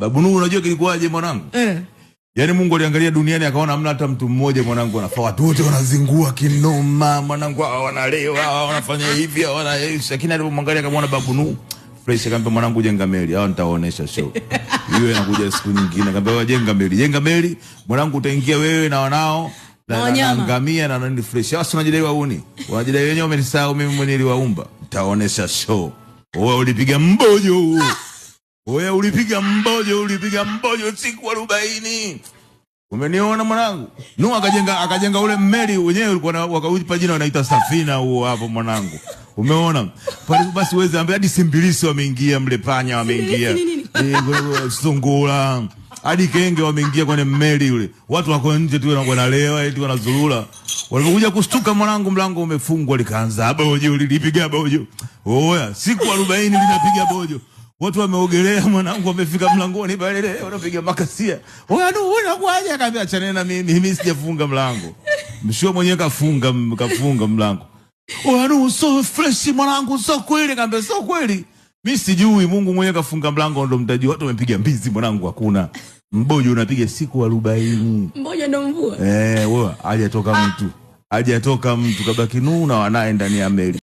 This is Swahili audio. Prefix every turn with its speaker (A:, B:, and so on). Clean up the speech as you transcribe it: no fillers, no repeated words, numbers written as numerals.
A: Babu Nuhu unajua kilikuwaje mwanangu? Yaani Mungu aliangalia duniani akaona hamna hata mtu mmoja mwanangu anafaa, watu wote wanazingua kinoma mwanangu, wanalewa, wanafanya hivi, lakini alipomwangalia akamwona Babu Nuhu fresh, akamwambia mwanangu jenga meli, hao nitawaonesha show. Hiyo inakuja siku nyingine, akamwambia jenga meli mwanangu, utaingia wewe na wanao na ngamia na nani fresh. Hao unajidai wauni. Wanajidai wenyewe wamenisahau mimi mwenyewe niliwaumba. Nitawaonesha show. Wewe ulipiga mbojo. Wewe ulipiga mbojo siku 40. Umeniona mwanangu? Nuhu akajenga ule meli wenyewe ulikuwa wakaupa jina wanaita safina huo hapo mwanangu. Umeona? Pale basi uweze ambia hadi simbilisi wameingia, mle panya wameingia. Sungura. Hadi kenge wameingia kwenye meli yule. Watu wako nje tu wanalewa eti wanazurura. Walipokuja kustuka mwanangu mlango umefungwa, likaanza bojo, lilipiga bojo. Oya, siku 40 linapiga bojo. Watu wameogelea mwanangu, wamefika mlangoni pale wanapiga makasia. Oya Nuhu unakuaje? Akaambia achana na mimi sijafunga mlango. Mshua mwenyewe kafunga mlango. Oya Nuhu so fresh mwanangu, so kweli? Akaambia so kweli. Mimi sijui, Mungu mwenyewe kafunga mlango ndo mtajua. Watu wamepiga mbizi mwanangu, hakuna. Mbojo unapiga siku 40.
B: Mbojo ndo mvua.
A: Wewe hajatoka mtu. Kabaki Nuhu na wanae ndani ya meli.